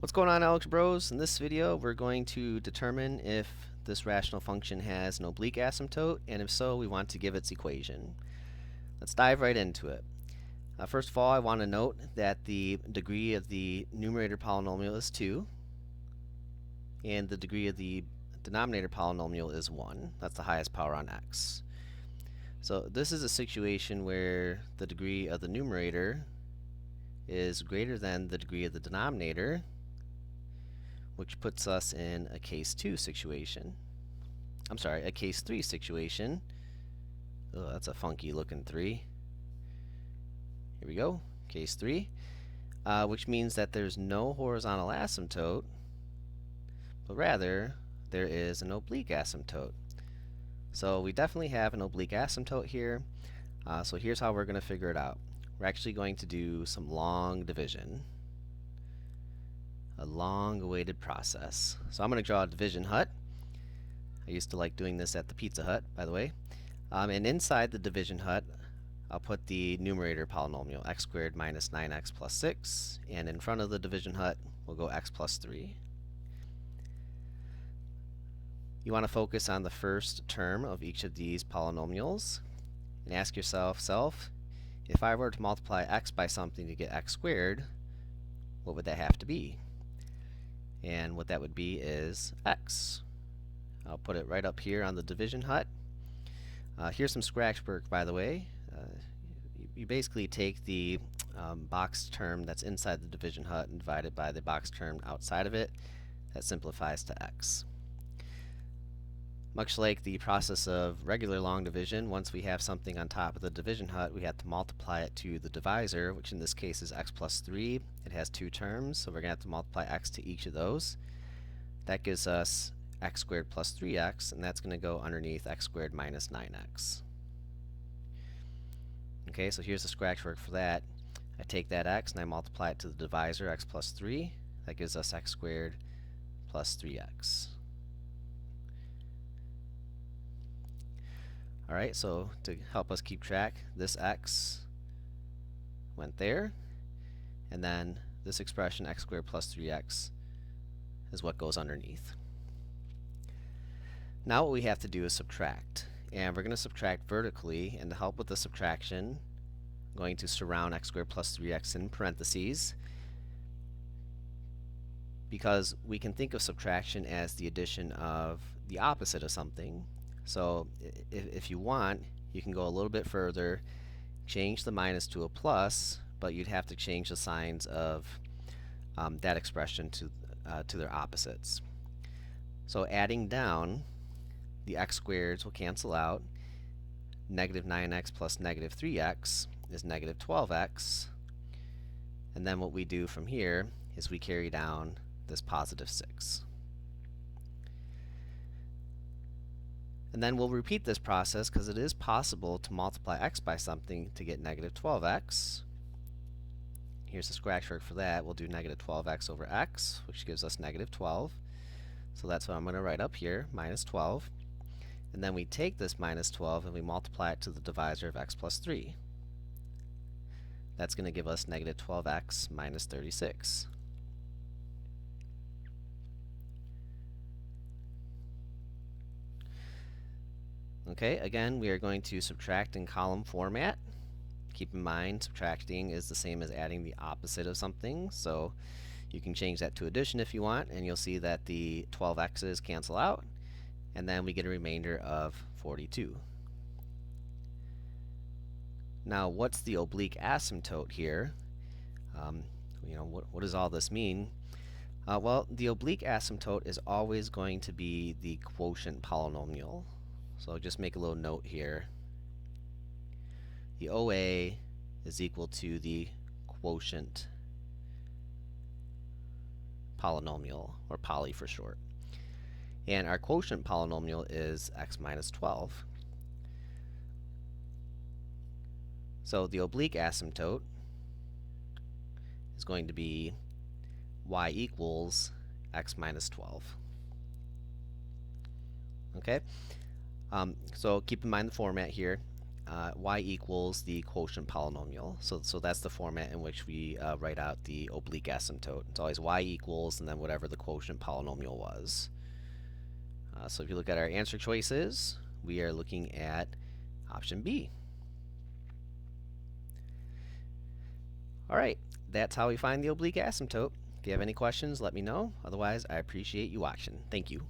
What's going on, Alex Bros? In this video, we're going to determine if this rational function has an oblique asymptote, and if so, we want to give its equation. Let's dive right into it. First of all, I want to note that the degree of the numerator polynomial is 2, and the degree of the denominator polynomial is 1. That's the highest power on x. So this is a situation where the degree of the numerator is greater than the degree of the denominator, which puts us in a case 2 situation. I'm sorry, a case 3 situation. Oh, that's a funky looking 3. Here we go, case 3, which means that there's no horizontal asymptote, but rather there is an oblique asymptote. So we definitely have an oblique asymptote here. So here's how we're going to figure it out. We're actually going to do some long division. A long-awaited process. So I'm going to draw a division hut. I used to like doing this at the Pizza Hut, by the way. And inside the division hut, I'll put the numerator polynomial, x squared minus 9x plus 6. And in front of the division hut, we'll go x plus 3. You want to focus on the first term of each of these polynomials and ask yourself, if I were to multiply x by something to get x squared, what would that have to be? And what that would be is x. I'll put it right up here on the division hut. Here's some scratch work, by the way. You basically take the boxed term that's inside the division hut and divide it by the boxed term outside of it. That simplifies to x. Much like the process of regular long division, once we have something on top of the division hut, we have to multiply it to the divisor, which in this case is x plus 3. It has two terms, so we're going to have to multiply x to each of those. That gives us x squared plus 3x, and that's going to go underneath x squared minus 9x. Okay, so here's the scratch work for that. I take that x and I multiply it to the divisor, x plus 3. That gives us x squared plus 3x. Alright, so to help us keep track, this x went there, and then this expression, x squared plus 3x, is what goes underneath. Now what we have to do is subtract. And we're going to subtract vertically, and to help with the subtraction, I'm going to surround x squared plus 3x in parentheses, because we can think of subtraction as the addition of the opposite of something. So if you want, you can go a little bit further, change the minus to a plus, but you'd have to change the signs of that expression to their opposites. So adding down, the x squareds will cancel out. Negative 9x plus negative 3x is negative 12x. And then what we do from here is we carry down this positive 6. And then we'll repeat this process because it is possible to multiply x by something to get negative 12x. Here's the scratch work for that. We'll do negative 12x over x, which gives us negative 12. So that's what I'm going to write up here, minus 12. And then we take this minus 12 and we multiply it to the divisor of x plus 3. That's going to give us negative 12x minus 36. Okay, again, we are going to subtract in column format. Keep in mind, subtracting is the same as adding the opposite of something, so you can change that to addition if you want, and you'll see that the 12x's cancel out, and then we get a remainder of 42. Now, what's the oblique asymptote here? What does all this mean? Well, the oblique asymptote is always going to be the quotient polynomial. So just make a little note here. The OA is equal to the quotient polynomial, or poly for short. And our quotient polynomial is x minus 12. So the oblique asymptote is going to be y equals x minus 12. Okay? So keep in mind the format here. y equals the quotient polynomial. So that's the format in which we write out the oblique asymptote. It's always y equals and then whatever the quotient polynomial was. So if you look at our answer choices, we are looking at option B. Alright, that's how we find the oblique asymptote. If you have any questions, let me know. Otherwise, I appreciate you watching. Thank you.